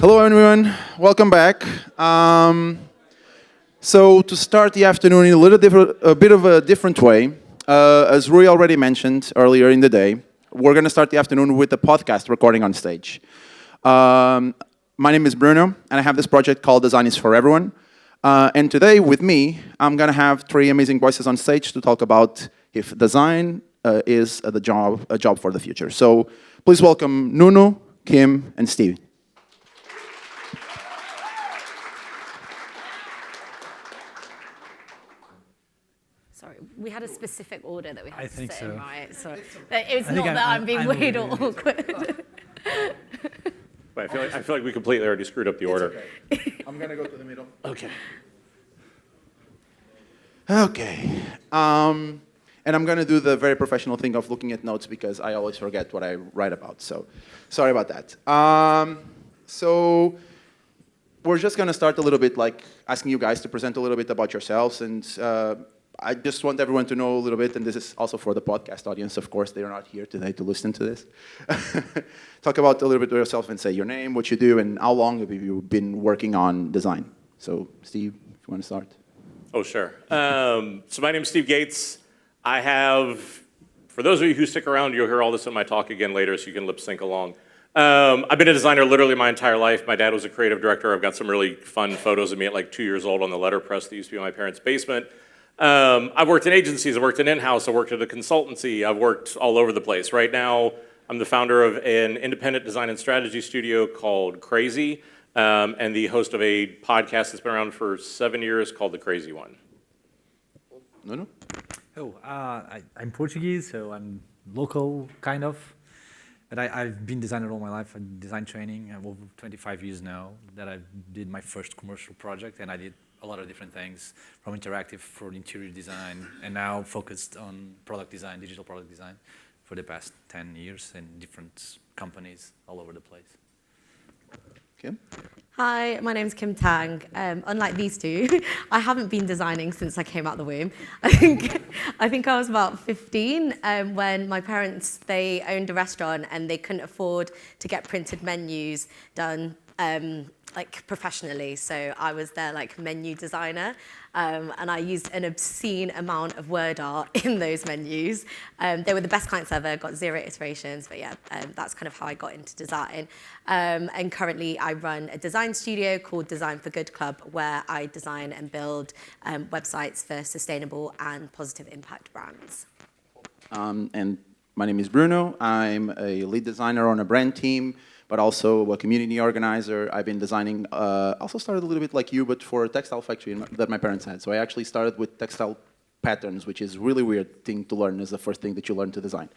Hello, everyone. Welcome back. So to start the afternoon in a bit of a different way, as Rui already mentioned earlier in the day, we're going to start the afternoon with a podcast recording on stage. My name is Bruno, and I have this project called Design is for Everyone. And today, with me, I'm going to have three amazing voices on stage to talk about if design is a job for the future. So please welcome Nuno, Kim, and Steve. Sorry, we had a specific order that we had to sit in, right? So it's not that I'm being weird or awkward. But I feel like we completely already screwed up the order. Okay. I'm going to go to the middle. Okay. Okay. And I'm going to do the very professional thing of looking at notes because I always forget what I write about. So sorry about that. So we're just going to start a little bit like asking you guys to present a little bit about yourselves. And I just want everyone to know a little bit, and this is also for the podcast audience, of course, they are not here today to listen to this. Talk about a little bit of yourself and say your name, what you do, and how long have you been working on design. So Steve, if you want to start. Oh, sure. So my name is Steve Gates. I have, for those of you who stick around, you'll hear all this in my talk again later, so you can lip sync along. I've been a designer literally my entire life. My dad was a creative director. I've got some really fun photos of me at like 2 years old on the letterpress that used to be in my parents' basement. I've worked in agencies, I've worked in in-house, I've worked at a consultancy, I've worked all over the place. Right now, I'm the founder of an independent design and strategy studio called Crazy, and the host of a podcast that's been around for 7 years called The Crazy One. Nuno? I'm Portuguese, so I'm local, kind of. But I've been designer all my life. I'm design training. I have over 25 years now that I did my first commercial project, and I did a lot of different things, from interactive for interior design, and now focused on product design, digital product design, for the past 10 years in different companies all over the place. Kim? Hi, my name's Kim Tang. Unlike these two, I haven't been designing since I came out the womb. I think I was about 15 when my parents, they owned a restaurant and they couldn't afford to get printed menus done like professionally, so I was their like menu designer, and I used an obscene amount of word art in those menus. They were the best clients ever, got 0 iterations, but yeah, that's kind of how I got into design. And currently I run a design studio called Design for Good Club, where I design and build websites for sustainable and positive impact brands. And my name is Bruno. I'm a lead designer on a brand team, but also a community organizer. I've been designing, also started a little bit like you, but for a textile factory that my parents had. So I actually started with textile patterns, which is a really weird thing to learn as the first thing that you learn to design.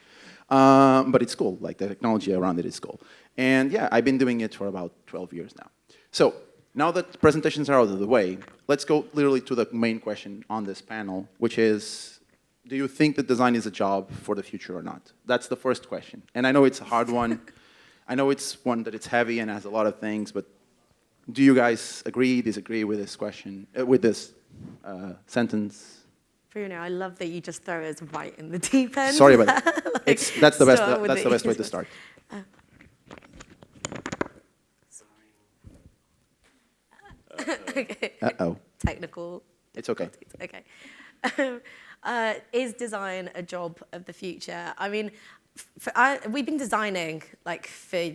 But it's cool, like the technology around it is cool. And yeah, I've been doing it for about 12 years now. So now that presentations are out of the way, let's go literally to the main question on this panel, which is, do you think that design is a job for the future or not? That's the first question. And I know it's a hard one. I know it's one that it's heavy and has a lot of things, but do you guys agree, disagree with this question, with this sentence? Bruno, I love that you just throw us right in the deep end. Sorry about that. Like, that's the best way to start. Okay. Uh-oh. Technical. It's okay. Okay. Is design a job of the future? I mean, we've been designing like for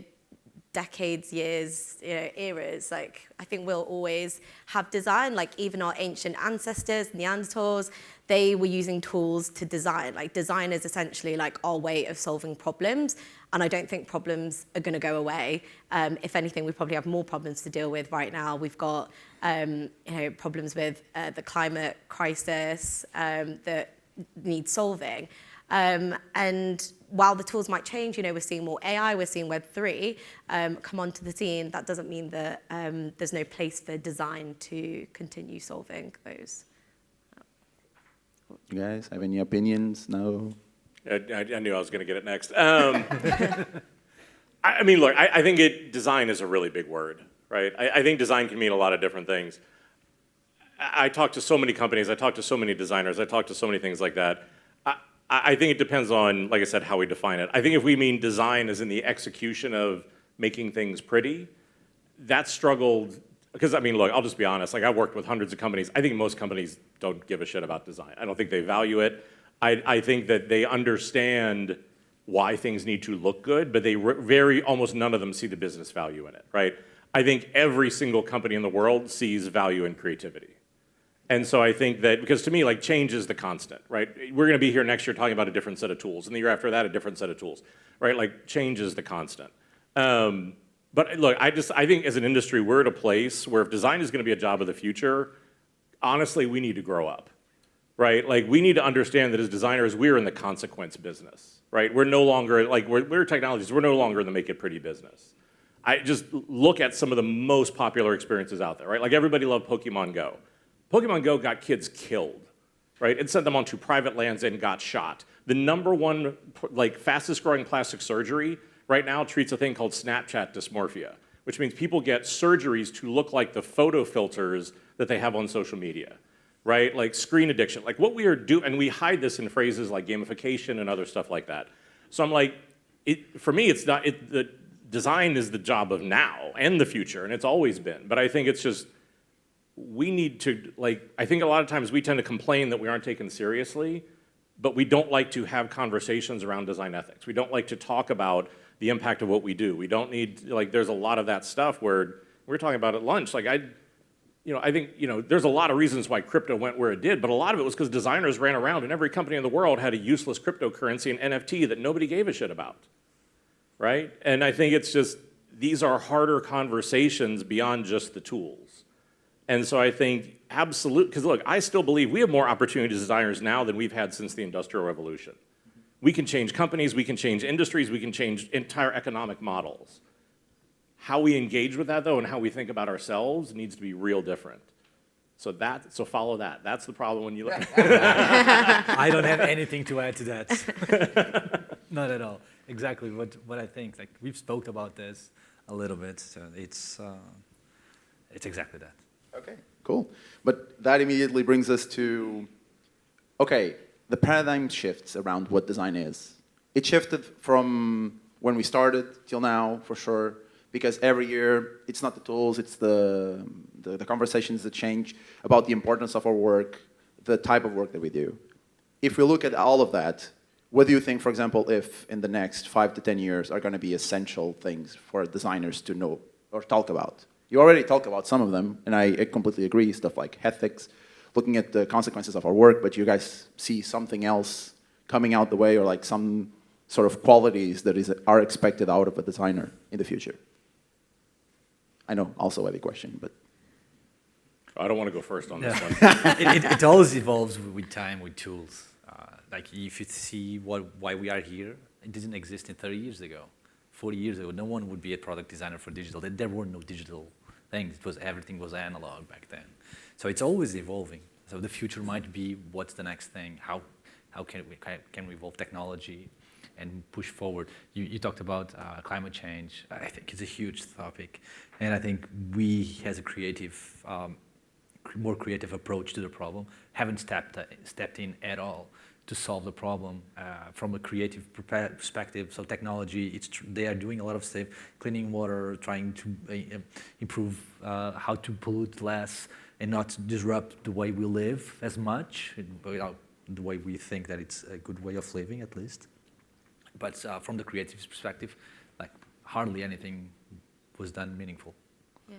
decades, years, eras. Like I think we'll always have design. Like even our ancient ancestors, Neanderthals, they were using tools to design. Like design is essentially like our way of solving problems. And I don't think problems are going to go away. If anything, we probably have more problems to deal with right now. We've got problems with the climate crisis that need solving. And while the tools might change, we're seeing more AI, we're seeing Web3 come onto the scene. That doesn't mean that there's no place for design to continue solving those. You guys have any opinions? No? I knew I was going to get it next. I mean, look, I think design is a really big word, right? I think design can mean a lot of different things. I talk to so many companies, I talk to so many designers, I talk to so many things like that. I think it depends on, like I said, how we define it. I think if we mean design as in the execution of making things pretty, that struggled, because I mean, look, I'll just be honest, like I've worked with hundreds of companies. I think most companies don't give a shit about design. I don't think they value it. I think that they understand why things need to look good, but they almost none of them see the business value in it, right? I think every single company in the world sees value in creativity. And so I think that, because to me, like change is the constant, right? We're gonna be here next year talking about a different set of tools, and the year after that, a different set of tools, right? Like change is the constant. But look, I think as an industry, we're at a place where if design is gonna be a job of the future, honestly, we need to grow up, right? Like we need to understand that as designers, we're in the consequence business, right? We're no longer, like we're technologists, we're no longer in the make it pretty business. I just look at some of the most popular experiences out there, right? Like everybody loved Pokemon Go. Pokemon Go got kids killed, right? It sent them onto private lands and got shot. The #1, like fastest growing plastic surgery right now treats a thing called Snapchat dysmorphia, which means people get surgeries to look like the photo filters that they have on social media, right? Like screen addiction, like what we are doing, and we hide this in phrases like gamification and other stuff like that. So I'm like, for me, it's not, the design is the job of now and the future, and it's always been. But I think it's just, we need to, like, I think a lot of times we tend to complain that we aren't taken seriously, but we don't like to have conversations around design ethics. We don't like to talk about the impact of what we do. We don't need, like, there's a lot of that stuff where we're talking about at lunch. Like, I think, there's a lot of reasons why crypto went where it did, but a lot of it was because designers ran around and every company in the world had a useless cryptocurrency and NFT that nobody gave a shit about, right? And I think it's just, these are harder conversations beyond just the tools. And so I think because look, I still believe we have more opportunity as designers now than we've had since the Industrial Revolution. We can change companies, we can change industries, we can change entire economic models. How we engage with that though and how we think about ourselves needs to be real different. So follow that. That's the problem when you look I don't have anything to add to that. Not at all. Exactly what I think. Like we've spoke about this a little bit, so it's exactly that. Okay, cool. But that immediately brings us to, okay, the paradigm shifts around what design is. It shifted from when we started till now, for sure, because every year, it's not the tools, it's the conversations that change about the importance of our work, the type of work that we do. If we look at all of that, what do you think, for example, if in the next 5 to 10 years are going to be essential things for designers to know or talk about? You already talked about some of them, and I completely agree, stuff like ethics, looking at the consequences of our work, but you guys see something else coming out the way or like some sort of qualities that are expected out of a designer in the future? I know, also a heavy question, but. I don't want to go first on this one. It always evolves with time, with tools. Like if you see why we are here, it didn't exist in 30 years ago. 40 years ago, no one would be a product designer for digital. There were no digital things. Everything was analog back then. So it's always evolving. So the future might be what's the next thing? How can we evolve technology and push forward? You talked about climate change. I think it's a huge topic, and I think we, as a more creative approach to the problem, haven't stepped in at all to solve the problem from a creative perspective. So technology, they are doing a lot of stuff, cleaning water, trying to improve how to pollute less and not disrupt the way we live as much, the way we think that it's a good way of living at least. But from the creative perspective, like hardly anything was done meaningful. Yeah,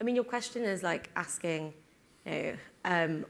I mean, your question is like asking,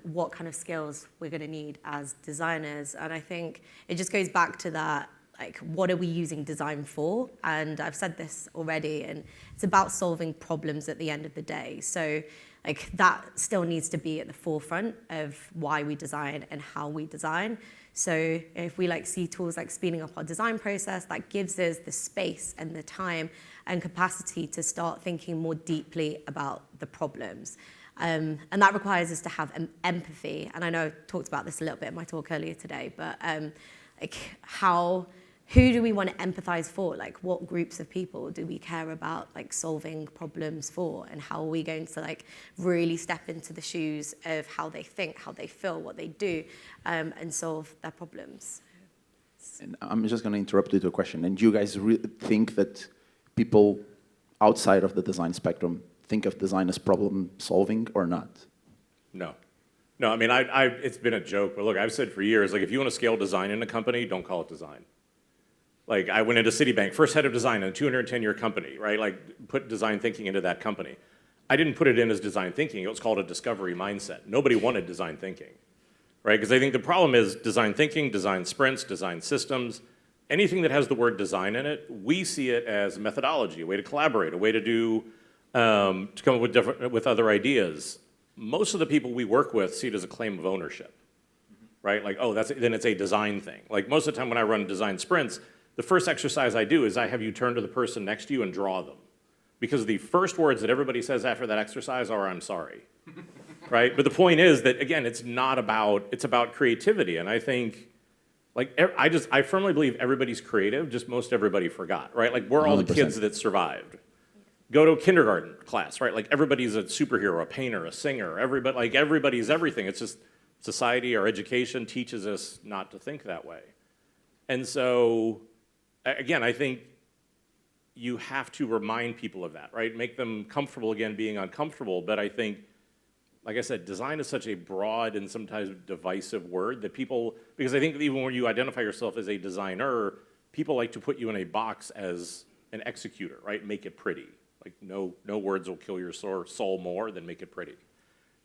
what kind of skills we're going to need as designers. And I think it just goes back to that, like, what are we using design for? And I've said this already, and it's about solving problems at the end of the day. So like that still needs to be at the forefront of why we design and how we design. So if we like see tools like speeding up our design process, that gives us the space and the time and capacity to start thinking more deeply about the problems. And that requires us to have empathy. And I know I talked about this a little bit in my talk earlier today, but like who do we want to empathize for? Like what groups of people do we care about like solving problems for? And how are we going to like really step into the shoes of how they think, how they feel, what they do, and solve their problems? And I'm just going to interrupt you to a question. And do you guys think that people outside of the design spectrum think of design as problem solving or not? No. No, I mean, it's been a joke, but look, I've said for years, like, if you want to scale design in a company, don't call it design. Like, I went into Citibank, first head of design in a 210-year company, right? Like, put design thinking into that company. I didn't put it in as design thinking. It was called a discovery mindset. Nobody wanted design thinking, right? Because I think the problem is design thinking, design sprints, design systems, anything that has the word design in it, we see it as a methodology, a way to collaborate, a way to do, to come up with other ideas. Most of the people we work with see it as a claim of ownership, right? Like, oh, then it's a design thing. Like, most of the time when I run design sprints, the first exercise I do is I have you turn to the person next to you and draw them. Because the first words that everybody says after that exercise are, I'm sorry, right? But the point is that, again, it's about creativity. And I think, like, I firmly believe everybody's creative, just most everybody forgot, right? Like, we're all the 100%. kids that survived. Go to a kindergarten class, right? Like, everybody's a superhero, a painter, a singer, everybody's everything. It's just society or education teaches us not to think that way. And so, again, I think you have to remind people of that, right? Make them comfortable again being uncomfortable. But I think, like I said, design is such a broad and sometimes divisive word that people, because I think even when you identify yourself as a designer, people like to put you in a box as an executor, right? Make it pretty. Like, no words will kill your soul more than make it pretty.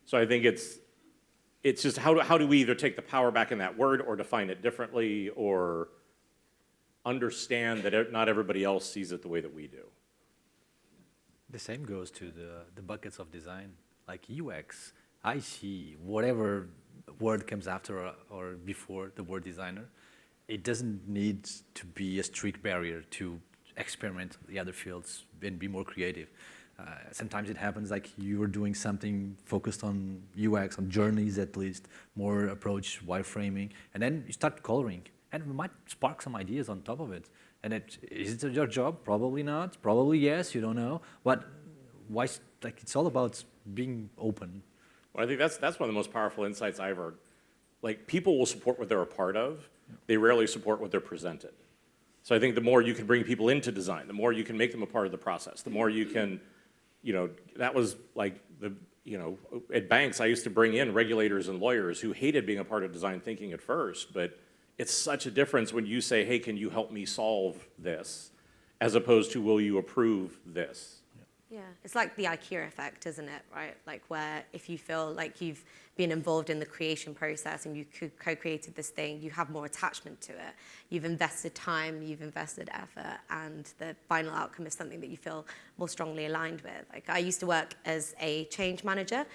So I think it's just how do we either take the power back in that word or define it differently or understand that not everybody else sees it the way that we do. The same goes to the buckets of design, like UX. I see whatever word comes after or before the word designer. It doesn't need to be a strict barrier to experiment the other fields and be more creative. Sometimes it happens like you're doing something focused on UX, on journeys at least, more approach wireframing, and then you start coloring. And we might spark some ideas on top of it. And is it your job? Probably not. Probably yes. You don't know. But why? Like, it's all about being open. Well, I think that's one of the most powerful insights I ever. Like, people will support what they're a part of. They rarely support what they're presented. So I think the more you can bring people into design, the more you can make them a part of the process. The more you can, that was like at banks I used to bring in regulators and lawyers who hated being a part of design thinking at first, but it's such a difference when you say, hey, can you help me solve this, as opposed to, will you approve this? Yeah, it's like the IKEA effect, isn't it, right? Like, where if you feel like you've been involved in the creation process and you co-created this thing, you have more attachment to it. You've invested time, you've invested effort, and the final outcome is something that you feel more strongly aligned with. Like, I used to work as a change manager,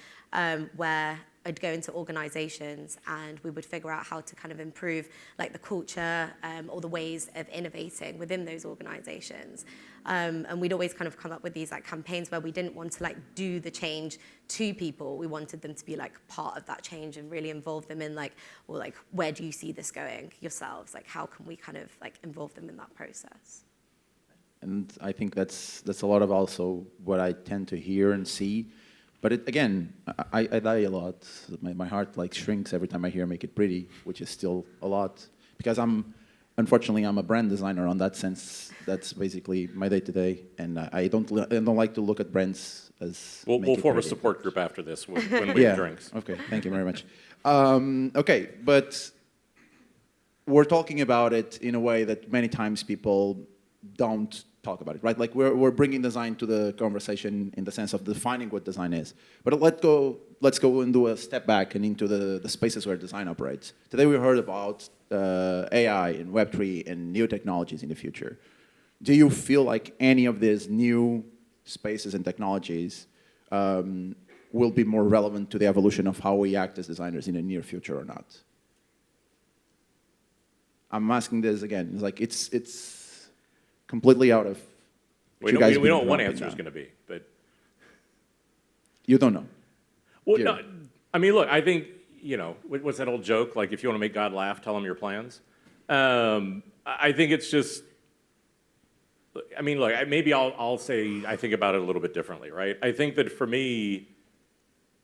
where I'd go into organizations and we would figure out how to kind of improve like the culture or the ways of innovating within those organizations. And we'd always kind of come up with these like campaigns where we didn't want to like do the change to people. We wanted them to be like part of that change and really involve them in like, well, like, where do you see this going yourselves? Like, how can we kind of like involve them in that process? And I think that's a lot of also what I tend to hear and see. But again, I die a lot. My heart like shrinks every time I hear "make it pretty," which is still a lot because unfortunately I'm a brand designer. On that sense, that's basically my day to day, and I don't like to look at brands as. We'll form a support group after this when we have drinks. Okay, thank you very much. Okay, but we're talking about it in a way that many times people don't talk about it, right? Like we're bringing design to the conversation in the sense of defining what design is. But let's go and do a step back and into the spaces where design operates. Today we heard about AI and Web3 and new technologies in the future. Do you feel like any of these new spaces and technologies will be more relevant to the evolution of how we act as designers in the near future or not? I'm asking this again. It's like it's completely out of. We don't know what one answer is going to be, but you don't know. Well, no, I mean, look, I think what's that old joke? Like, if you want to make God laugh, tell him your plans. I think it's just. I mean, look, maybe I'll say I think about it a little bit differently, right? I think that for me,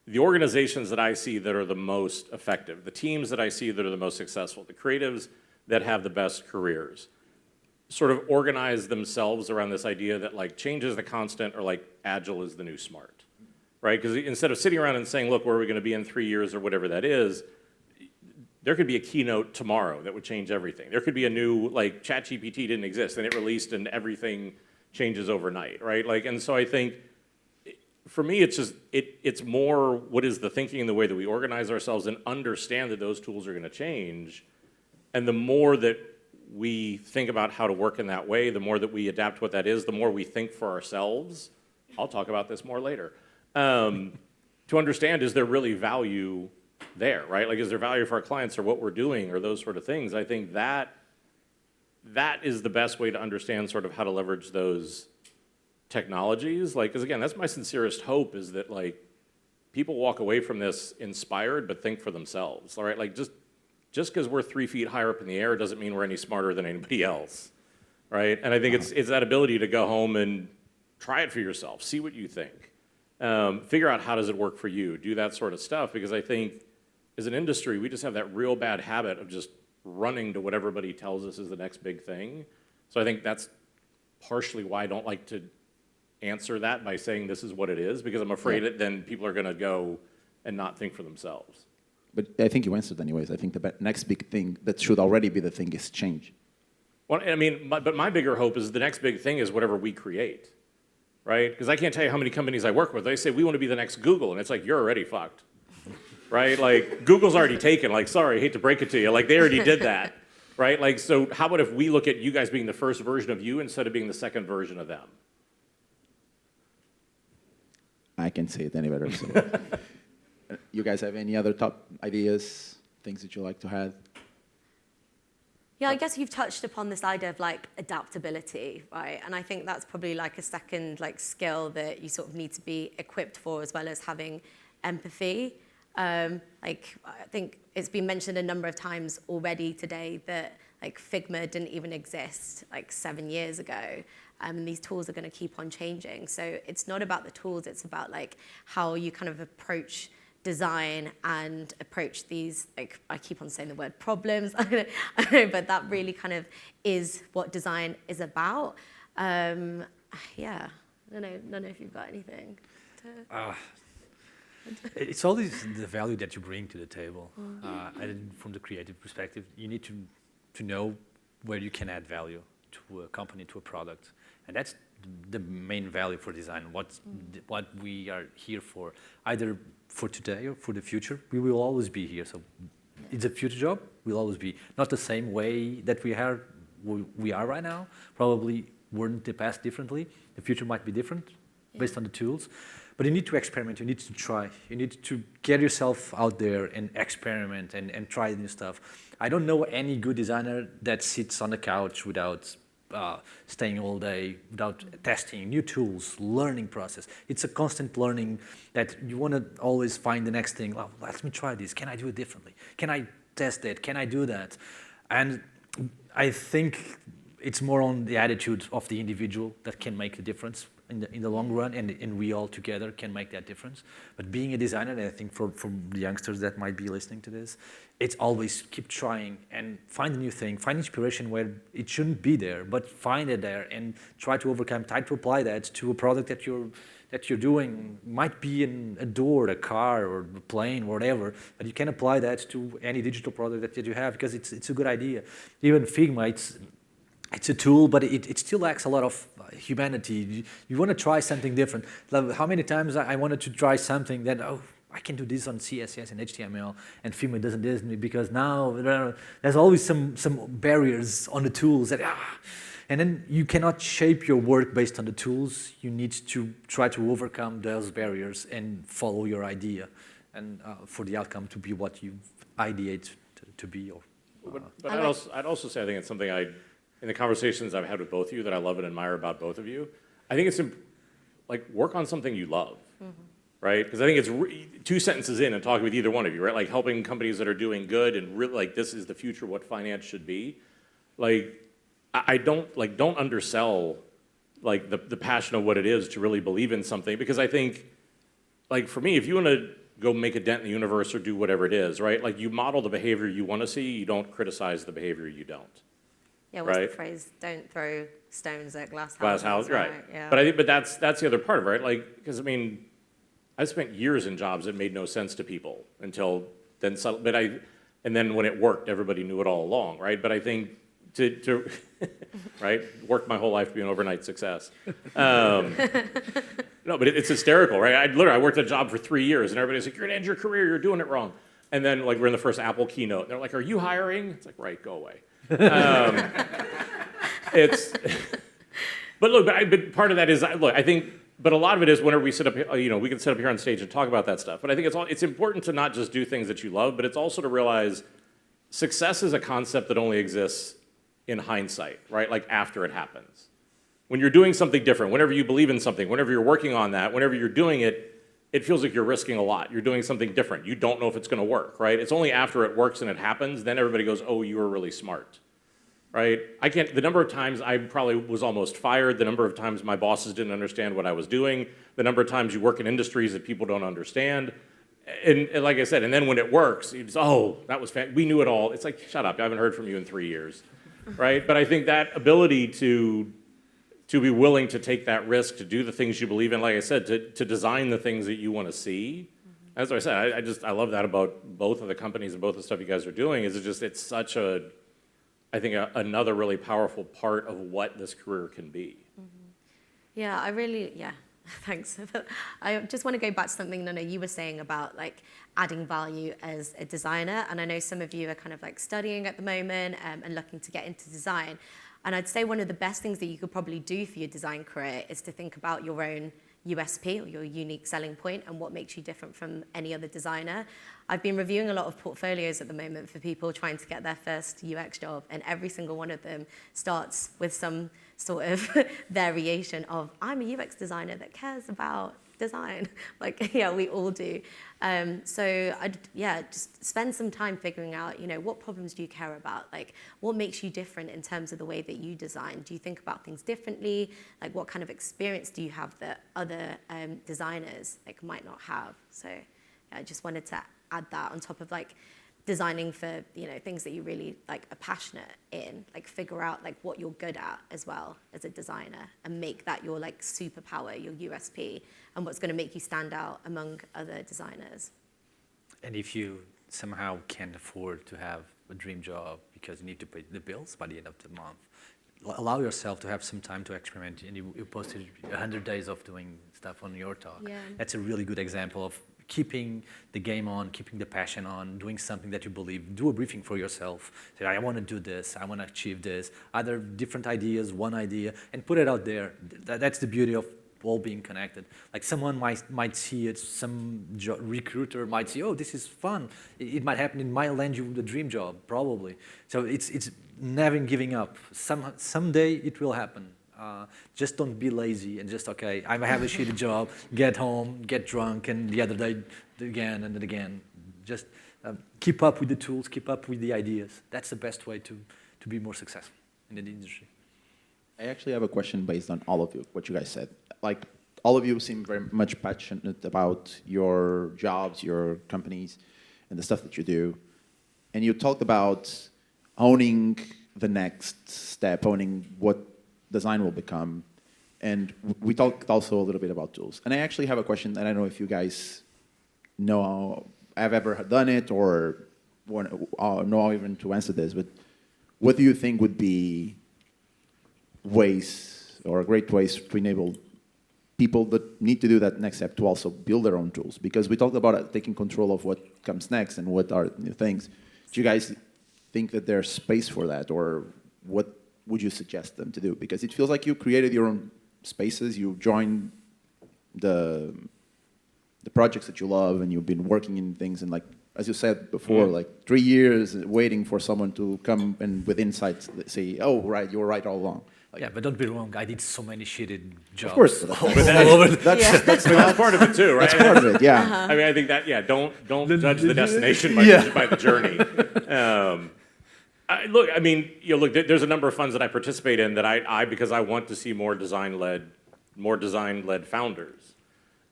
the organizations that I see that are the most effective, the teams that I see that are the most successful, the creatives that have the best careers, sort of organize themselves around this idea that like change is the constant or like agile is the new smart, right? Because instead of sitting around and saying, look, where are we going to be in 3 years or whatever that is, there could be a keynote tomorrow that would change everything. There could be a new, like ChatGPT didn't exist and it released and everything changes overnight, right? Like, and so I think for me, it's just, it's more what is the thinking and the way that we organize ourselves and understand that those tools are going to change. And the more that we think about how to work in that way, the more that we adapt what that is, the more we think for ourselves. I'll talk about this more later. To understand, is there really value there, right? Like, is there value for our clients or what we're doing or those sort of things? I think that is the best way to understand sort of how to leverage those technologies. Like, because again, that's my sincerest hope is that like people walk away from this inspired but think for themselves, all right? Like just because we're 3 feet higher up in the air doesn't mean we're any smarter than anybody else, right? And I think it's that ability to go home and try it for yourself, see what you think, figure out how does it work for you, do that sort of stuff, because I think as an industry, we just have that real bad habit of just running to what everybody tells us is the next big thing. So I think that's partially why I don't like to answer that by saying this is what it is, because I'm afraid that then people are going to go and not think for themselves. But I think you answered anyways. I think the next big thing that should already be the thing is change. Well, I mean, but my bigger hope is the next big thing is whatever we create, right? Because I can't tell you how many companies I work with. They say, we want to be the next Google, and it's like, you're already fucked, right? Like, Google's already taken. Like, sorry, I hate to break it to you. Like, they already did that, right? Like, so how about if we look at you guys being the first version of you instead of being the second version of them? I can't say it any better. So. You guys have any other top ideas, things that you like to add? Yeah, I guess you've touched upon this idea of like adaptability, right? And I think that's probably like a second like skill that you sort of need to be equipped for, as well as having empathy. Like I think it's been mentioned a number of times already today that like Figma didn't even exist like 7 years ago. And these tools are going to keep on changing. So it's not about the tools, it's about like how you kind of approach design and approach these, like I keep on saying the word problems, I know, but that really kind of is what design is about. Yeah, I don't know if you've got anything to... It's always the value that you bring to the table. And from the creative perspective, you need to know where you can add value to a company, to a product. And that's the main value for design, what we are here for, either for today or for the future. We will always be here. So it's a future job, we'll always be. Not the same way that we are right now, probably weren't the past differently. The future might be different based on the tools. But you need to experiment, you need to try. You need to get yourself out there and experiment and try new stuff. I don't know any good designer that sits on the couch without staying all day, without testing new tools, learning process. It's a constant learning that you want to always find the next thing. Well, let me try this. Can I do it differently? Can I test it? Can I do that? And I think it's more on the attitude of the individual that can make the difference in the long run, and we all together can make that difference. But being a designer, and I think for the youngsters that might be listening to this, it's always keep trying and find a new thing, find inspiration where it shouldn't be there, but find it there and try to overcome, try to apply that to a product that you're doing. Might be in a door, a car, or a plane, whatever, but you can apply that to any digital product that you have, because it's a good idea. Even Figma, it's a tool, but it still lacks a lot of humanity. You want to try something different. How many times I wanted to try something that, I can do this on CSS and HTML, and Figma doesn't do it, because now there's always some barriers on the tools that, and then you cannot shape your work based on the tools. You need to try to overcome those barriers and follow your idea, and for the outcome to be what you ideate to be. But I'd also say I think it's something in the conversations I've had with both of you that I love and admire about both of you, I think it's like work on something you love, right? Because I think it's 2 sentences in and talking with either one of you, right? Like helping companies that are doing good and really like this is the future, what finance should be. Like I don't undersell like the passion of what it is to really believe in something, because I think like for me, if you want to go make a dent in the universe or do whatever it is, right? Like you model the behavior you want to see, you don't criticize the behavior you don't. Yeah, what's right? the phrase? Don't throw stones at glass houses. Glass house, right? Yeah. But I think, but that's the other part of it, right? Like, because I mean, I spent years in jobs that made no sense to people until then. And then when it worked, everybody knew it all along, right? But I think to right, worked my whole life to be an overnight success. No, but it's hysterical, right? I worked a job for 3 years, and everybody's like, "You're gonna end your career. You're doing it wrong." And then, like, we're in the first Apple keynote, and they're like, "Are you hiring?" It's like, "Right, go away." It's, but look, but part of that is, look, I think, but a lot of it is whenever we sit up, we can sit up here on stage and talk about that stuff. But I think it's important to not just do things that you love, but it's also to realize success is a concept that only exists in hindsight, right? Like after it happens. When you're doing something different, whenever you believe in something, whenever you're working on that, whenever you're doing it, it feels like you're risking a lot. You're doing something different. You don't know if it's going to work, right? It's only after it works and it happens, then everybody goes, "Oh, you were really smart." Right? The number of times I probably was almost fired, the number of times my bosses didn't understand what I was doing, the number of times you work in industries that people don't understand. And like I said, and then when it works, you just, "Oh, that was we knew it all." It's like, shut up, I haven't heard from you in 3 years, right? But I think that ability to be willing to take that risk, to do the things you believe in, like I said, to design the things that you want to see. As I said, I love that about both of the companies and both the stuff you guys are doing, is it's such a, I think, another really powerful part of what this career can be. Yeah, thanks. I just want to go back to something, Nuno, you were saying about like adding value as a designer. And I know some of you are kind of like studying at the moment and looking to get into design. And I'd say one of the best things that you could probably do for your design career is to think about your own USP, or your unique selling point, and what makes you different from any other designer. I've been reviewing a lot of portfolios at the moment for people trying to get their first UX job, and every single one of them starts with some sort of variation of, "I'm a UX designer that cares about design." Like, yeah, we all do. So just spend some time figuring out, what problems do you care about? Like, what makes you different in terms of the way that you design? Do you think about things differently? Like, what kind of experience do you have that other designers like might not have? So I just wanted to add that on top of like designing for things that you really like are passionate in. Like, figure out like what you're good at as well as a designer, and make that your like superpower, your USP, and what's going to make you stand out among other designers. And if you somehow can't afford to have a dream job because you need to pay the bills by the end of the month, allow yourself to have some time to experiment. And you posted 100 days of doing stuff on your talk. Yeah. That's a really good example of keeping the game on, keeping the passion on, doing something that you believe. Do a briefing for yourself. Say, "I want to do this, I want to achieve this." Other different ideas, one idea, and put it out there. That's the beauty of all being connected. Like, someone might see it, some recruiter might see, "Oh, this is fun. It might happen, it might land you the dream job," probably. So it's never giving up. Someday it will happen. Just don't be lazy and just, "Okay, I have a shitty job, get home, get drunk, and the other day again and then again." Just keep up with the tools, keep up with the ideas. That's the best way to be more successful in the industry. I actually have a question based on all of you, what you guys said. Like, all of you seem very much passionate about your jobs, your companies, and the stuff that you do. And you talked about owning the next step, owning what design will become. And we talked also a little bit about tools. And I actually have a question, and I don't know if you guys know, have ever done it or know even to answer this, but what do you think would be ways or great ways to enable people that need to do that next step to also build their own tools? Because we talked about taking control of what comes next and what are new things. Do you guys think that there's space for that, or what would you suggest them to do? Because it feels like you created your own spaces, you joined the projects that you love, and you've been working in things, and like, as you said before, like 3 years waiting for someone to come and with insights say, "Oh, right, you were right all along." Like, Yeah, but don't be wrong. I did so many shitty jobs. of course, That's part of it too, right? that's part of it. Yeah. I mean, I think that, don't judge the destination by the journey. Look, I mean, there's a number of funds that I participate in that I because I want to see more design-led founders.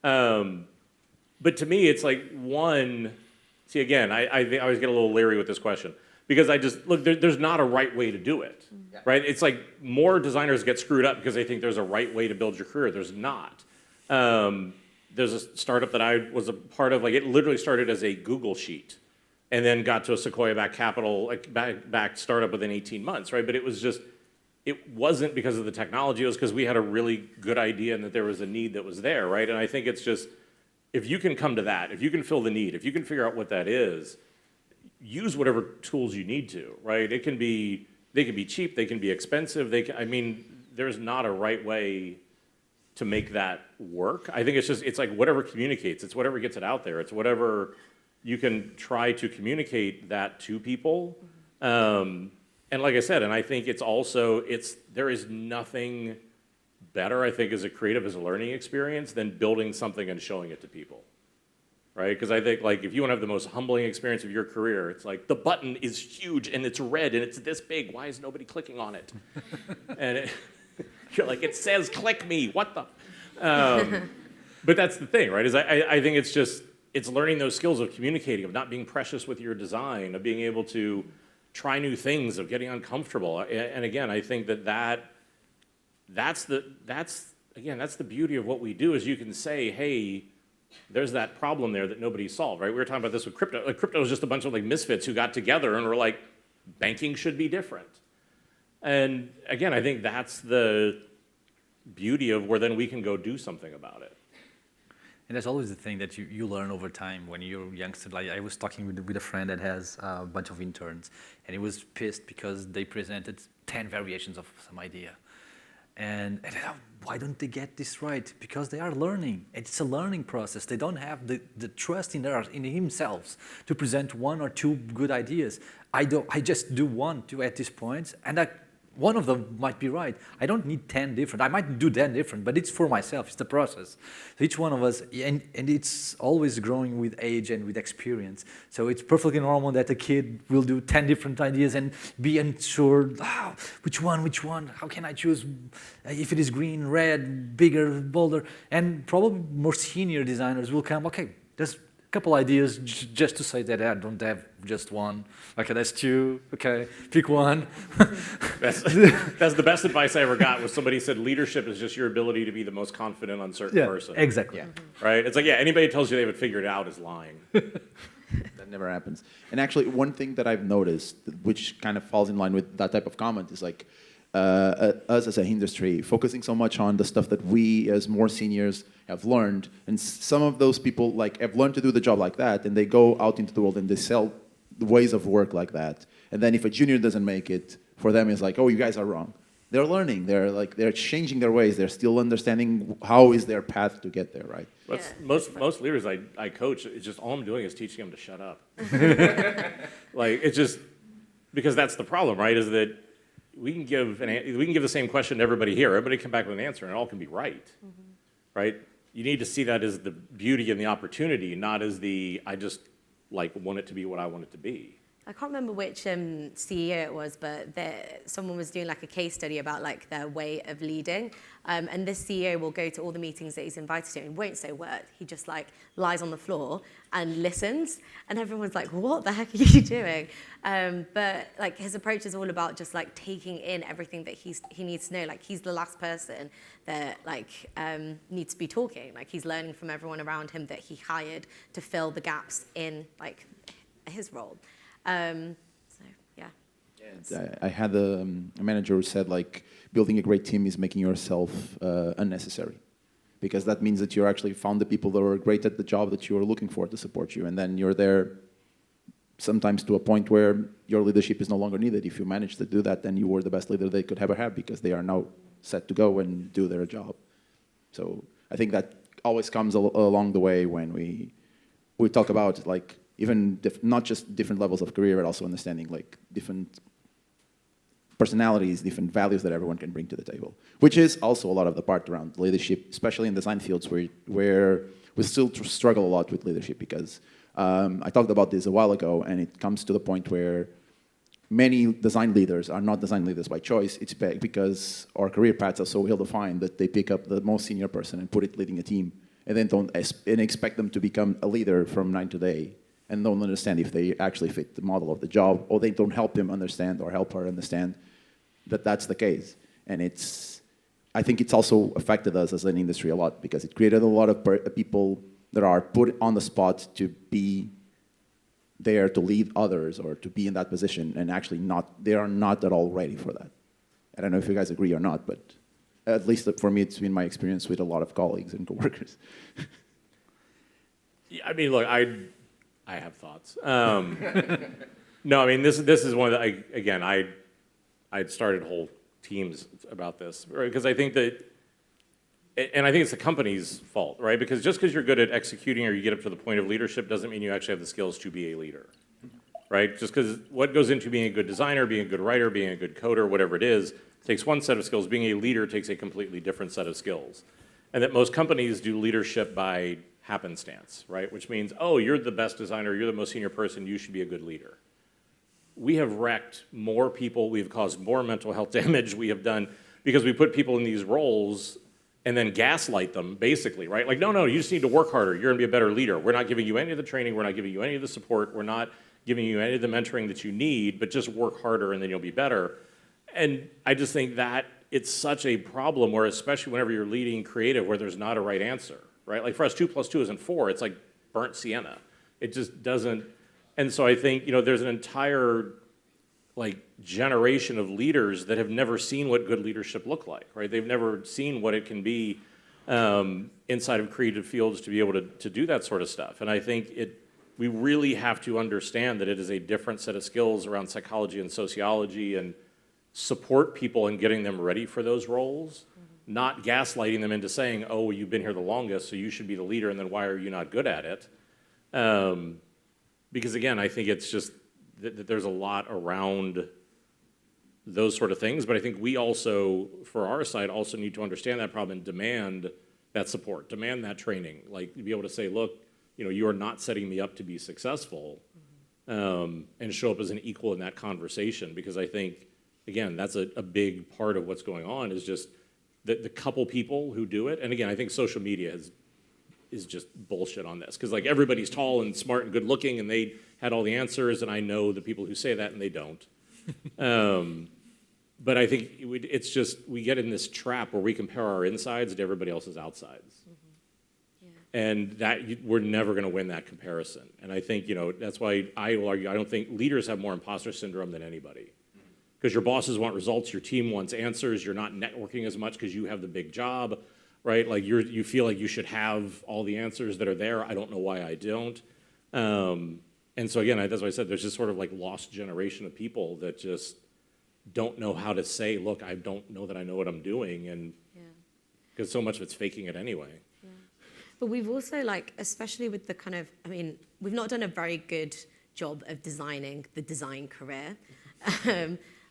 But to me, it's like see, again, I always get a little leery with this question, because I just, look, there's not a right way to do it, right? It's like more designers get screwed up because they think there's a right way to build your career. There's not. There's a startup that I was a part of, like it literally started as a Google sheet and then got to a Sequoia-backed capital, like backed startup within 18 months, right? But it was just, it wasn't because of the technology, it was because we had a really good idea and that there was a need that was there, right? And I think it's just, if you can come to that, if you can fill the need, if you can figure out what that is, use whatever tools you need to, right? It can be, they can be cheap, they can be expensive, I mean, there's not a right way to make that work. I think it's just, it's like whatever communicates, it's whatever gets it out there, it's whatever you can try to communicate that to people. And like I said, and I think it's also, there is nothing better, I think, as a creative, as a learning experience than building something and showing it to people, right? Because I think, like, if you want to have the most humbling experience of your career, it's like, the button is huge and it's red and it's this big, why is nobody clicking on it? And you're like, it says click me, what the? But that's the thing, right? Is I think it's just, it's learning those skills of communicating, of not being precious with your design, of being able to try new things, of getting uncomfortable. And again, I think that's the beauty of what we do, is you can say, hey, there's that problem there that nobody solved, right? We were talking about this with crypto. Like, crypto is just a bunch of like misfits who got together and were like, banking should be different. And again, I think that's the beauty of where then we can go do something about it. And that's always the thing that you learn over time when you're a youngster. Like I was talking with a friend that has a bunch of interns, and he was pissed because they presented 10 variations of some idea. And why don't they get this right? Because they are learning. It's a learning process. They don't have the trust in themselves to present one or two good ideas. I just do one, two at this point, and one of them might be right. I don't need 10 different. I might do 10 different, but it's for myself. It's the process. So each one of us, and it's always growing with age and with experience. So it's perfectly normal that a kid will do 10 different ideas and be unsure, which one? How can I choose? If it is green, red, bigger, bolder. And probably more senior designers will come, okay, there's couple ideas just to say that I don't have just one. Okay, that's two. Okay, pick one. That's the best advice I ever got, was somebody said leadership is just your ability to be the most confident, uncertain person. Exactly. Yeah. Right? It's like, yeah, anybody who tells you they have it figured out is lying. That never happens. And actually, one thing that I've noticed, which kind of falls in line with that type of comment, is like us as an industry focusing so much on the stuff that we as more seniors have learned, and some of those people like have learned to do the job like that, and they go out into the world and they sell the ways of work like that. And then if a junior doesn't make it, for them it's like, oh, you guys are wrong. They're learning. They're changing their ways. They're still understanding how is their path to get there, right? Yeah. Most leaders I coach, it's just all I'm doing is teaching them to shut up. Like, it's just because that's the problem, right? Is that we can give the same question to everybody here. Everybody come back with an answer, and it all can be right, right? You need to see that as the beauty and the opportunity, not as I just like want it to be what I want it to be. I can't remember which CEO it was, but someone was doing like a case study about like their way of leading. And this CEO will go to all the meetings that he's invited to and won't say a word. He just like lies on the floor and listens. And everyone's like, what the heck are you doing? But like his approach is all about just like taking in everything that he needs to know. Like he's the last person that like needs to be talking. Like he's learning from everyone around him that he hired to fill the gaps in like his role. So yeah. I had a manager who said like building a great team is making yourself unnecessary, because that means that you actually found the people that were great at the job that you were looking for to support you, and then you're there sometimes to a point where your leadership is no longer needed. If you manage to do that, then you were the best leader they could ever have, because they are now set to go and do their job. So I think that always comes along the way when we talk about like even not just different levels of career, but also understanding like different personalities, different values that everyone can bring to the table, which is also a lot of the part around leadership, especially in design fields where we still struggle a lot with leadership, because I talked about this a while ago, and it comes to the point where many design leaders are not design leaders by choice. It's because our career paths are so ill-defined that they pick up the most senior person and put it leading a team, and then don't expect them to become a leader from night to day. and don't understand if they actually fit the model of the job, or they don't help him understand or help her understand that that's the case. And I think it's also affected us as an industry a lot, because it created a lot of people that are put on the spot to be there to lead others or to be in that position, and actually they are not at all ready for that. I don't know if you guys agree or not, but at least for me, it's been my experience with a lot of colleagues and coworkers. Yeah, I mean, look, I have thoughts. No, I mean, this is one of the, I'd started whole teams about this, right? Because I think that, and I think it's the company's fault, right? Because just because you're good at executing or you get up to the point of leadership doesn't mean you actually have the skills to be a leader, right? Just because what goes into being a good designer, being a good writer, being a good coder, whatever it is, takes one set of skills. Being a leader takes a completely different set of skills. And that most companies do leadership by happenstance, right? Which means, oh, you're the best designer, you're the most senior person, you should be a good leader. We have wrecked more people, we've caused more mental health damage, we have done, because we put people in these roles and then gaslight them, basically, right? Like, no, you just need to work harder, you're gonna be a better leader. We're not giving you any of the training, we're not giving you any of the support, we're not giving you any of the mentoring that you need, but just work harder and then you'll be better. And I just think that it's such a problem where, especially whenever you're leading creative, where there's not a right answer, right? Like for us, 2 + 2 isn't 4, it's like burnt sienna. It just doesn't, and so I think, there's an entire generation of leaders that have never seen what good leadership look like, right? They've never seen what it can be inside of creative fields to be able to do that sort of stuff. And I think we really have to understand that it is a different set of skills around psychology and sociology, and support people in getting them ready for those roles, not gaslighting them into saying, oh, you've been here the longest, so you should be the leader, and then why are you not good at it? Because again, I think it's just that there's a lot around those sort of things, but I think we also, for our side, also need to understand that problem and demand that support, demand that training, like to be able to say, look, you are not setting me up to be successful, and show up as an equal in that conversation, because I think, again, that's a big part of what's going on, is just the couple people who do it. And again, I think social media is just bullshit on this, because everybody's tall and smart and good looking and they had all the answers, and I know the people who say that and they don't. But I think it's just, we get in this trap where we compare our insides to everybody else's outsides. And that we're never going to win that comparison. And I think, that's why I will argue, I don't think leaders have more imposter syndrome than anybody. Because your bosses want results, your team wants answers, you're not networking as much because you have the big job, right? Like you feel like you should have all the answers that are there. I don't know why I don't. And so again, that's why I said there's this sort of lost generation of people that just don't know how to say, look, I don't know that I know what I'm doing, and because so much of it's faking it anyway. But we've also, especially with the kind of, we've not done a very good job of designing the design career.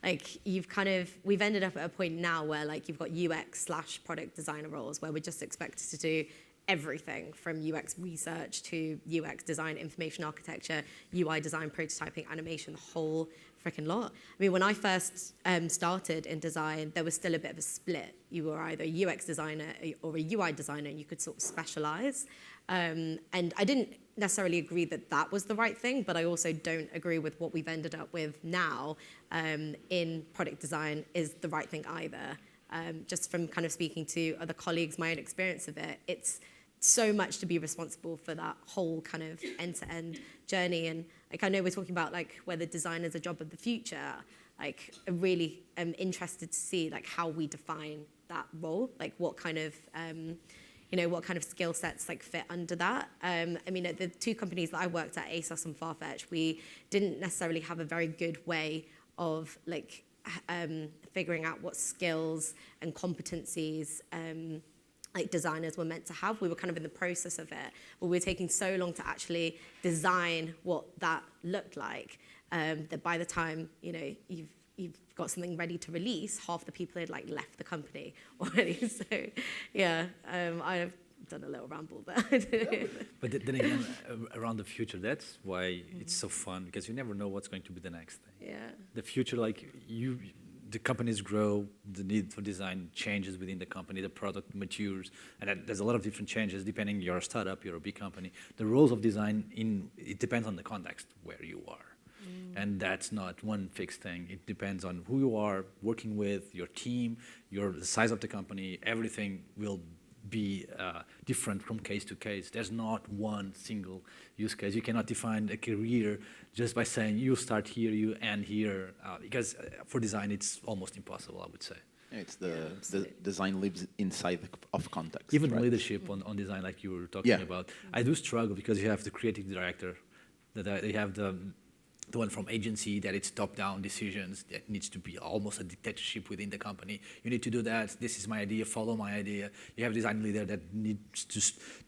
We've ended up at a point now where you've got UX/product designer roles where we're just expected to do everything from UX research to UX design, information architecture, UI design, prototyping, animation, the whole freaking lot. When I first started in design, there was still a bit of a split. You were either a UX designer or a UI designer, and you could sort of specialize. And I didn't necessarily agree that that was the right thing, but I also don't agree with what we've ended up with now in product design is the right thing either. Just from kind of speaking to other colleagues, my own experience of it, it's so much to be responsible for that whole kind of end-to-end journey. And I know we're talking about whether design is a job of the future. I really am interested to see how we define that role, what kind of what kind of skill sets fit under that. At the two companies that I worked at, ASOS and Farfetch, we didn't necessarily have a very good way of figuring out what skills and competencies designers were meant to have. We were kind of in the process of it, but we were taking so long to actually design what that looked like that by the time you've got something ready to release, half the people had left the company already. So I've done a little ramble there. But then again, around the future, that's why it's so fun, because you never know what's going to be the next thing. Yeah. The future, the companies grow, the need for design changes within the company, the product matures, and there's a lot of different changes depending you're a startup, you're a big company. The roles of design, it depends on the context where you are. And that's not one fixed thing. It depends on who you are working with, your team, the size of the company. Everything will be different from case to case. There's not one single use case. You cannot define a career just by saying you start here, you end here, because for design it's almost impossible, I would say. It's the design lives inside of context. Even right? leadership on design, like you were talking about, I do struggle because you have the creative director, that you have the one from agency, that it's top-down decisions, that needs to be almost a dictatorship within the company. You need to do that. This is my idea. Follow my idea. You have a design leader that needs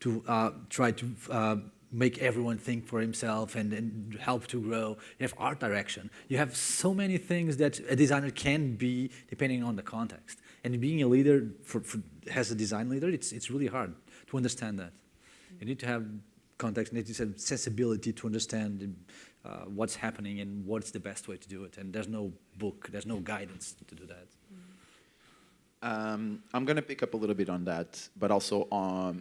to try to make everyone think for himself and help to grow. You have art direction. You have so many things that a designer can be depending on the context. And being a leader as a design leader, it's really hard to understand that. You need to have context, you need to have sensibility to understand what's happening and what's the best way to do it. And there's no book, there's no guidance to do that. I'm going to pick up a little bit on that, but also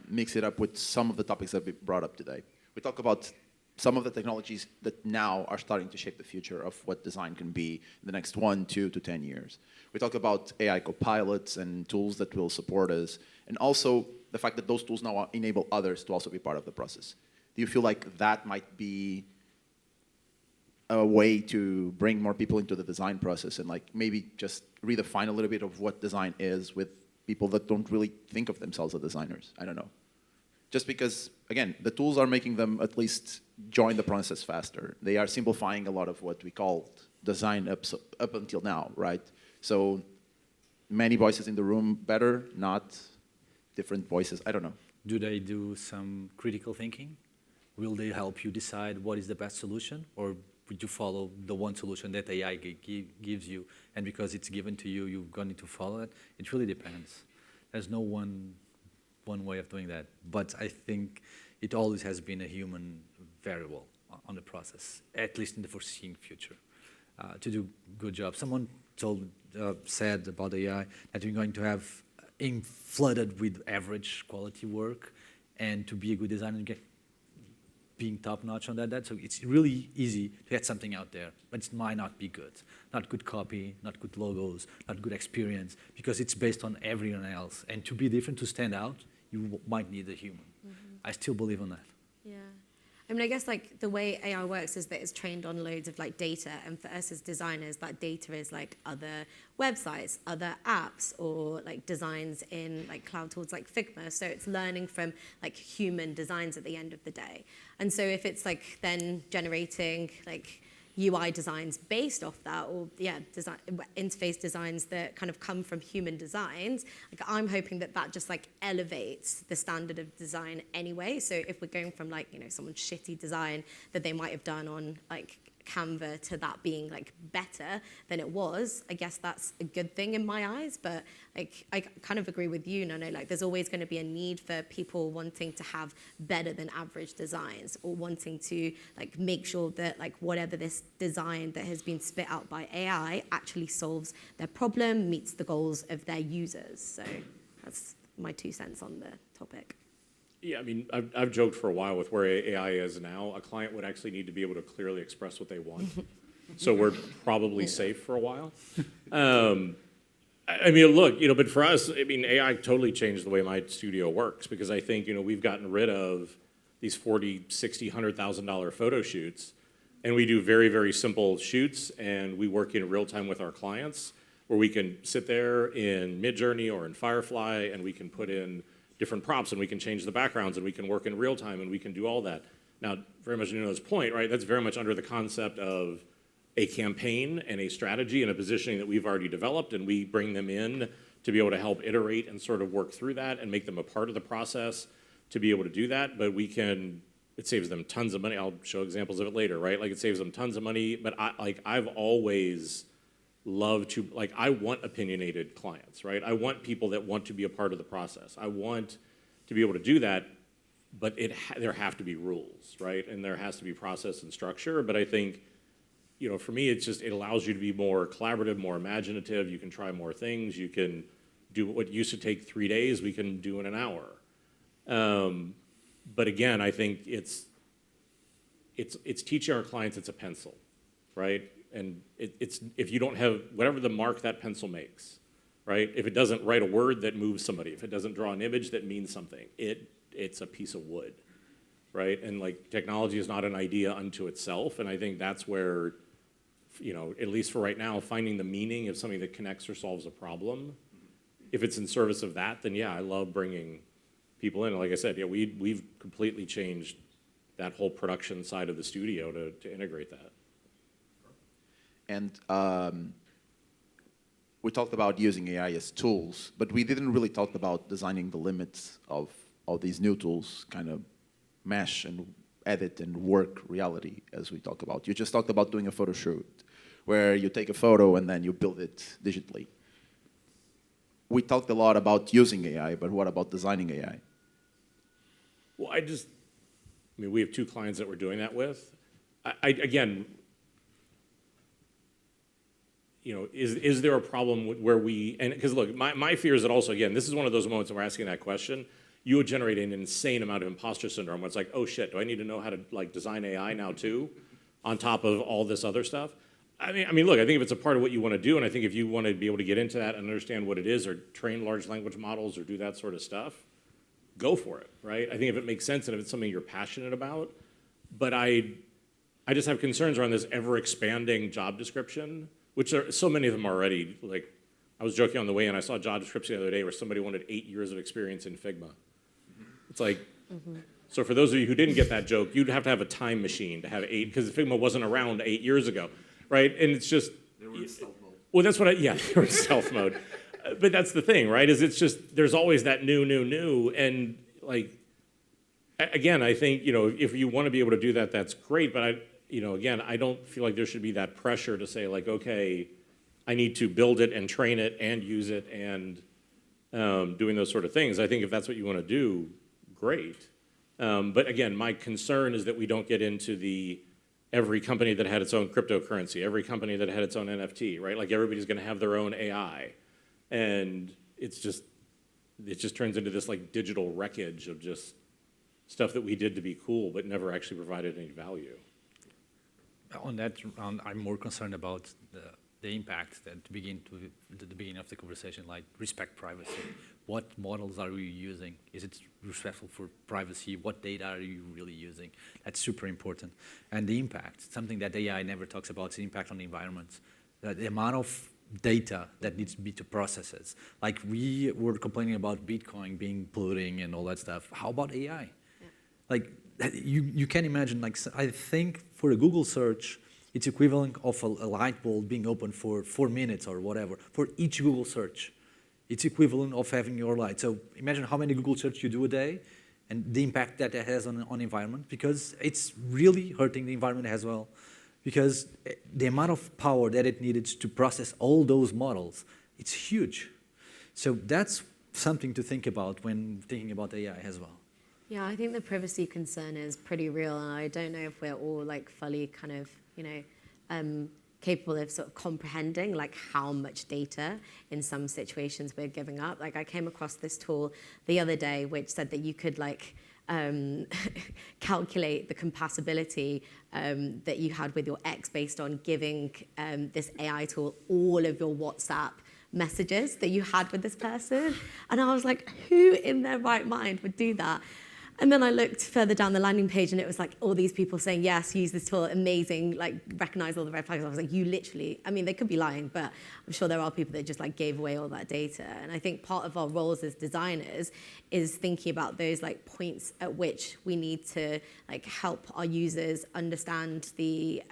mix it up with some of the topics that we brought up today. We talk about some of the technologies that now are starting to shape the future of what design can be in the next 1, 2 to 10 years. We talk about AI copilots and tools that will support us, and also the fact that those tools now enable others to also be part of the process. Do you feel like that might be a way to bring more people into the design process and like maybe just redefine a little bit of what design is with people that don't really think of themselves as designers? I don't know. Just because, again, the tools are making them at least join the process faster. They are simplifying a lot of what we called design up until now, right? So many voices in the room, better, not different voices, I don't know. Do they do some critical thinking? Will they help you decide what is the best solution? Or would you follow the one solution that AI gives you, and because it's given to you, you're going to follow it? It really depends. There's no one way of doing that. But I think it always has been a human variable on the process, at least in the foreseeing future, to do a good job. Someone said about AI that we're going to have flooded with average quality work, and to be a good designer and being top-notch on that. So it's really easy to get something out there, but it might not be good. Not good copy, not good logos, not good experience, because it's based on everyone else. And to be different, to stand out, you might need a human. I still believe on that. Yeah. I mean, I guess like the way AI works is that it's trained on loads of like data, and for us as designers, that data is like other websites, other apps, or like designs in like cloud tools like Figma. So it's learning from like human designs at the end of the day. And so if it's like then generating like UI designs based off that, or design, interface designs that kind of come from human designs, like I'm hoping that that just like elevates the standard of design anyway. So if we're going from like, you know, someone's shitty design that they might have done on like Canva to that being like better than it was, I guess that's a good thing in my eyes. But like I kind of agree with you, Nuno, like there's always going to be a need for people wanting to have better than average designs, or wanting to like make sure that like whatever this design that has been spit out by AI actually solves their problem, meets the goals of their users. So that's my 2 cents on the topic. Yeah, I mean, I've joked for a while with where AI is now. A client would actually need to be able to clearly express what they want. So we're probably safe for a while. I mean, look, you know, but for us, I mean, AI totally changed the way my studio works, because I think, you know, we've gotten rid of these $40,000, $60,000, $100,000 photo shoots, and we do very, very simple shoots, and we work in real time with our clients, where we can sit there in Midjourney or in Firefly, and we can put in different prompts, and we can change the backgrounds, and we can work in real time, and we can do all that. Now, very much Nuno's point, right, that's very much under the concept of a campaign and a strategy and a positioning that we've already developed, and we bring them in to be able to help iterate and sort of work through that and make them a part of the process to be able to do that. But we can, it saves them tons of money. I'll show examples of it later, right? Like it saves them tons of money, but I've always loved to, like, I want opinionated clients, right? I want people that want to be a part of the process. I want to be able to do that, but there have to be rules, right? And there has to be process and structure. But I think for me, it's just, it allows you to be more collaborative, more imaginative. You can try more things. You can do what used to take 3 days, we can do in an hour. But again, I think it's teaching our clients it's a pencil, right? And it's if you don't have whatever the mark that pencil makes, right? If it doesn't write a word that moves somebody, if it doesn't draw an image that means something, it's a piece of wood, right? And like technology is not an idea unto itself, and I think that's where, at least for right now, finding the meaning of something that connects or solves a problem, if it's in service of that, then yeah, I love bringing people in. Like I said, yeah, we've completely changed that whole production side of the studio to integrate that. And we talked about using AI as tools, but we didn't really talk about designing the limits of these new tools kind of mesh and edit and work reality, as we talk about. You just talked about doing a photo shoot, where you take a photo and then you build it digitally. We talked a lot about using AI, but what about designing AI? Well, we have 2 clients that we're doing that with. Again, is there a problem where because look, my fear is that also, again, this is one of those moments when we're asking that question, you would generate an insane amount of imposter syndrome where it's like, oh shit, do I need to know how to like design AI now too, on top of all this other stuff? I mean, look, I think if it's a part of what you want to do, and I think if you want to be able to get into that and understand what it is, or train large language models, or do that sort of stuff, go for it, right? I think if it makes sense and if it's something you're passionate about, but I just have concerns around this ever-expanding job description, which are so many of them already. Like, I was joking on the way in, I saw a job description the other day where somebody wanted 8 years of experience in Figma. It's like, so for those of you who didn't get that joke, you'd have to have a time machine to have 8, because Figma wasn't around 8 years ago. Right, and it's just. They were in stealth mode. Well, that's what they were in stealth mode. But that's the thing, right, is it's just, there's always that new, and like, again, I think, if you want to be able to do that, that's great, but again, I don't feel like there should be that pressure to say like, okay, I need to build it and train it and use it and doing those sort of things. I think if that's what you want to do, great. But again, my concern is that we don't get into every company that had its own cryptocurrency, every company that had its own NFT, right? Like everybody's going to have their own AI, and it just turns into this like digital wreckage of just stuff that we did to be cool, but never actually provided any value. On that round, I'm more concerned about the impact at the beginning of the conversation, like respect privacy. What models are we using? Is it respectful for privacy? What data are you really using? That's super important. And the impact, something that AI never talks about, is the impact on the environment. The amount of data that needs to be to processes. Like we were complaining about Bitcoin being polluting and all that stuff. How about AI? Yeah. Like you can imagine, like I think for a Google search, it's equivalent of a light bulb being open for 4 minutes or whatever, for each Google search. It's equivalent of having your light. So imagine how many Google searches you do a day and the impact that has on the environment, because it's really hurting the environment as well. Because the amount of power that it needed to process all those models, it's huge. So that's something to think about when thinking about AI as well. Yeah, I think the privacy concern is pretty real, and I don't know if we're all like fully kind of, capable of sort of comprehending like how much data in some situations we're giving up. Like I came across this tool the other day which said that you could like calculate the compatibility that you had with your ex based on giving this AI tool all of your WhatsApp messages that you had with this person. And I was like, who in their right mind would do that? And then I looked further down the landing page and it was like all these people saying, yes, use this tool, amazing, like recognize all the red flags. I was like, you literally, I mean, they could be lying, but I'm sure there are people that just like gave away all that data. And I think part of our roles as designers is thinking about those like points at which we need to like help our users understand the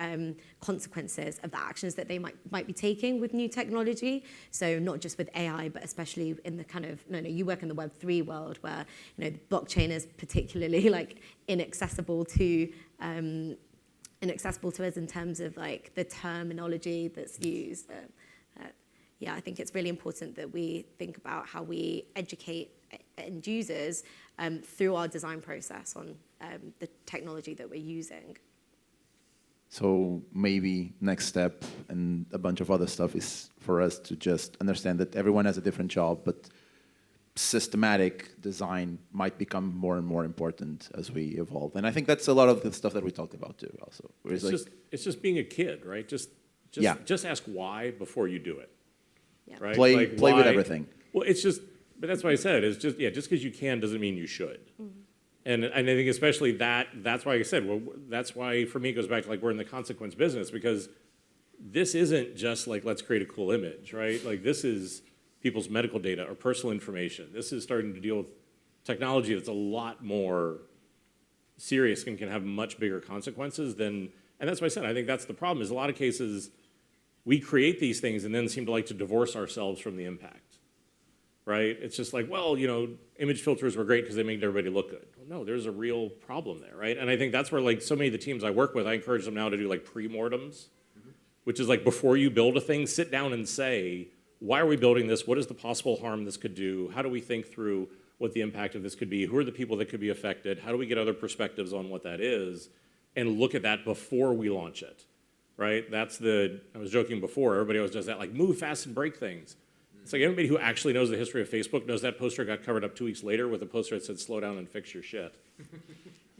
consequences of the actions that they might be taking with new technology. So not just with AI, but especially in the kind of, you work in the Web3 world where, blockchain is particularly like inaccessible to us in terms of like the terminology that's used. Yeah, I think it's really important that we think about how we educate end users through our design process on the technology that we're using. So maybe next step and a bunch of other stuff is for us to just understand that everyone has a different job, but systematic design might become more and more important as we evolve. And I think that's a lot of the stuff that we talked about too also. Where It's just being a kid, right? Yeah. Just ask why before you do it. Yeah. Right? play Like, with why- everything. Well, it's just, but that's why I said, it's just, yeah, just because you can doesn't mean you should. And I think especially that's why I said, well, that's why for me it goes back to like we're in the consequence business, because this isn't just like, let's create a cool image, right? Like this is people's medical data or personal information. This is starting to deal with technology that's a lot more serious and can have much bigger consequences than, and that's why I said, I think that's the problem, is a lot of cases we create these things and then seem to like to divorce ourselves from the impact. Right? It's just like, well, image filters were great because they made everybody look good. Well, no, there's a real problem there, right? And I think that's where like so many of the teams I work with, I encourage them now to do like pre-mortems, which is like before you build a thing, sit down and say, why are we building this? What is the possible harm this could do? How do we think through what the impact of this could be? Who are the people that could be affected? How do we get other perspectives on what that is? And look at that before we launch it, right? I was joking before, everybody always does that, like move fast and break things. It's like everybody who actually knows the history of Facebook knows that poster got covered up 2 weeks later with a poster that said, slow down and fix your shit,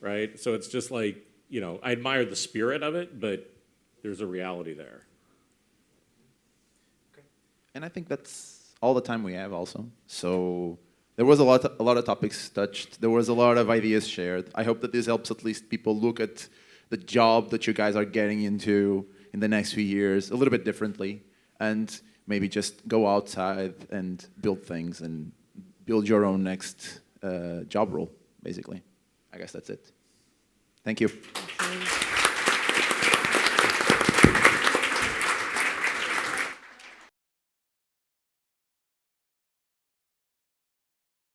right? So it's just like, I admire the spirit of it, but there's a reality there. And I think that's all the time we have also. So there was a lot of topics touched. There was a lot of ideas shared. I hope that this helps at least people look at the job that you guys are getting into in the next few years a little bit differently, and maybe just go outside and build things and build your own next job role, basically. I guess that's it. Thank you. Thank you.